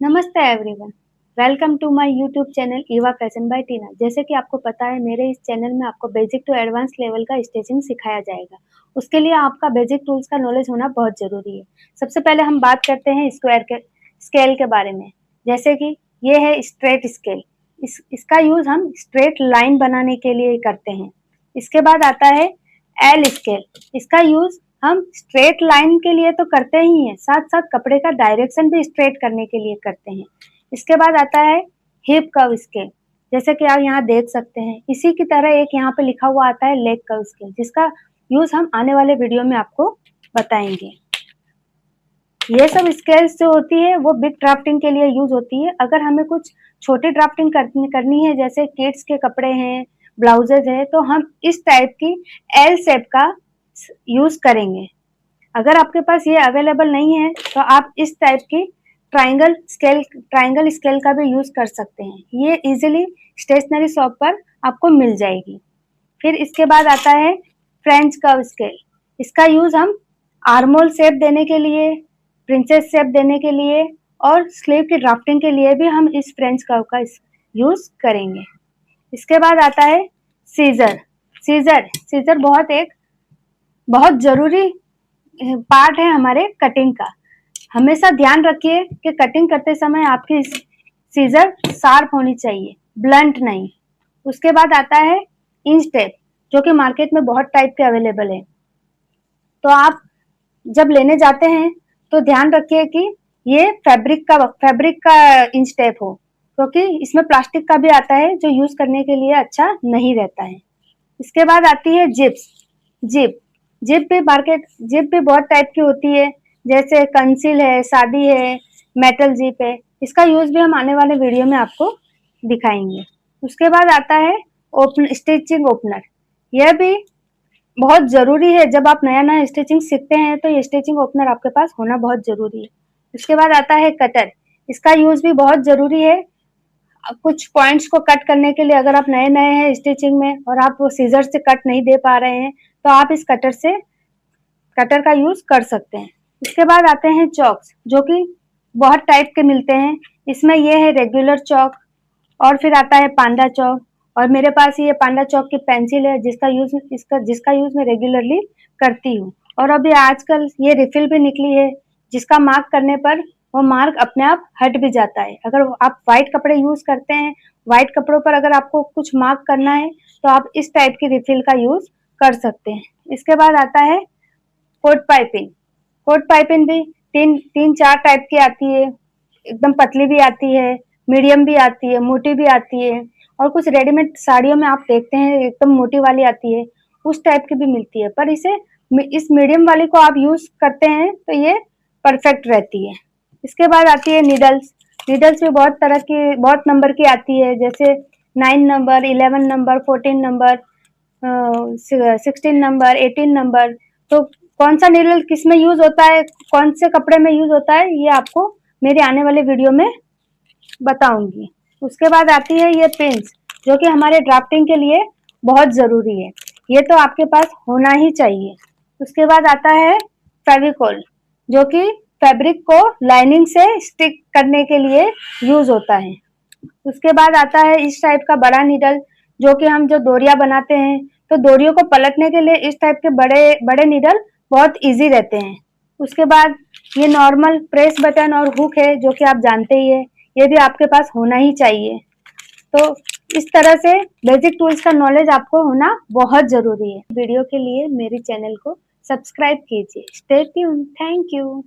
नमस्ते everyone, welcome to my YouTube channel Eva fashion by Tina. जैसे कि आपको पता है, मेरे इस चैनल में आपको बेसिक टू एडवांस लेवल का स्टिचिंग सिखाया जाएगा। उसके लिए आपका बेसिक टूल्स का नॉलेज होना बहुत ज़रूरी है। सबसे पहले हम बात करते हैं स्केल के बारे में। जैसे कि ये है स्ट्रेट स्केल। इसका यूज़ हम स्ट्रेट लाइन बनाने के लिए करते हैं। इसके बाद आता है एल स्केल। इसका यूज़ हम स्ट्रेट लाइन के लिए तो करते ही हैं, साथ साथ कपड़े का डायरेक्शन भी स्ट्रेट करने के लिए करते हैं। इसके बाद आता है हिप कर्व स्केल। जैसे कि आप यहाँ देख सकते हैं, इसी की तरह एक यहाँ पे लिखा हुआ आता है लेग कर्व स्केल, जिसका यूज हम आने वाले वीडियो में आपको बताएंगे। ये सब स्केल्स जो होती है वो बिग ड्राफ्टिंग के लिए यूज होती है। अगर हमें कुछ छोटी ड्राफ्टिंग करनी है, जैसे किड्स के कपड़े हैं, ब्लाउजेज है, तो हम इस टाइप की एल शेप का यूज करेंगे। अगर आपके पास ये अवेलेबल नहीं है तो आप इस टाइप की ट्रायंगल स्केल का भी यूज कर सकते हैं। ये इजीली स्टेशनरी शॉप पर आपको मिल जाएगी। फिर इसके बाद आता है फ्रेंच कर्व स्केल। इसका यूज हम आर्मोल शेप देने के लिए, प्रिंसेस शेप देने के लिए और स्लीव की ड्राफ्टिंग के लिए भी हम इस फ्रेंच कर्व का यूज करेंगे। इसके बाद आता है सीजर। सीजर बहुत जरूरी पार्ट है हमारे कटिंग का। हमेशा ध्यान रखिए कि कटिंग करते समय आपकी सीजर शार्प होनी चाहिए, ब्लंट नहीं। उसके बाद आता है इंच टेप, जो कि मार्केट में बहुत टाइप के अवेलेबल है। तो आप जब लेने जाते हैं तो ध्यान रखिए कि ये फैब्रिक का इंच टेप हो, क्योंकि इसमें प्लास्टिक का भी आता है जो यूज करने के लिए अच्छा नहीं रहता है। इसके बाद आती है जिप भी बहुत टाइप की होती है, जैसे कंसील है, शादी है, मेटल जिप है। इसका यूज भी हम आने वाले वीडियो में आपको दिखाएंगे। उसके बाद आता है स्टिचिंग ओपनर। यह भी बहुत जरूरी है। जब आप नया स्टिचिंग सीखते हैं तो ये स्टिचिंग ओपनर आपके पास होना बहुत जरूरी है। उसके बाद आता है कटर। इसका यूज भी बहुत जरूरी है। कुछ पॉइंट्स को कट करने के लिए, अगर आप नए हैं स्टिचिंग में और आप वो सीजर से कट नहीं दे पा रहे हैं, तो आप इस कटर का यूज कर सकते हैं। इसके बाद आते हैं चॉक्स, जो कि बहुत टाइप के मिलते हैं। इसमें ये है रेगुलर चॉक, और फिर आता है पांडा चौक, और मेरे पास ये पांडा चौक की पेंसिल है जिसका यूज मैं रेगुलरली करती हूँ। और अभी आजकल ये रिफिल भी निकली है, जिसका मार्क करने पर वो मार्क अपने आप हट भी जाता है। अगर आप व्हाइट कपड़े यूज करते हैं, व्हाइट कपड़ों पर अगर आपको कुछ मार्क करना है, तो आप इस टाइप की रिफिल का यूज कर सकते हैं। इसके बाद आता है कोट पाइपिंग भी तीन चार टाइप की आती है। एकदम पतली भी आती है, मीडियम भी आती है, मोटी भी आती है, और कुछ रेडीमेड साड़ियों में आप देखते हैं एकदम मोटी वाली आती है, उस टाइप की भी मिलती है। पर इस मीडियम वाली को आप यूज करते हैं तो ये परफेक्ट रहती है। इसके बाद आती है नीडल्स भी बहुत नंबर की आती है, जैसे 9 number, 11 number, 14 number, 16 number, 18 number. तो कौन सा नीडल किस में यूज होता है, कौन से कपड़े में यूज होता है, ये आपको मेरे आने वाले वीडियो में बताऊंगी। उसके बाद आती है ये पिंस, जो कि हमारे ड्राफ्टिंग के लिए बहुत जरूरी है। ये तो आपके पास होना ही चाहिए। उसके बाद आता है फेविकोल, जो कि फैब्रिक को लाइनिंग से स्टिक करने के लिए यूज होता है। उसके बाद आता है इस टाइप का बड़ा नीडल, जो कि हम जो डोरिया बनाते हैं, तो डोरियों को पलटने के लिए इस टाइप के बड़े बड़े नीडल बहुत इजी रहते हैं। उसके बाद ये नॉर्मल प्रेस बटन और हुक है, जो कि आप जानते ही है, ये भी आपके पास होना ही चाहिए। तो इस तरह से बेसिक टूल्स का नॉलेज आपको होना बहुत जरूरी है। वीडियो के लिए मेरे चैनल को सब्सक्राइब कीजिए। Stay tuned. Thank you.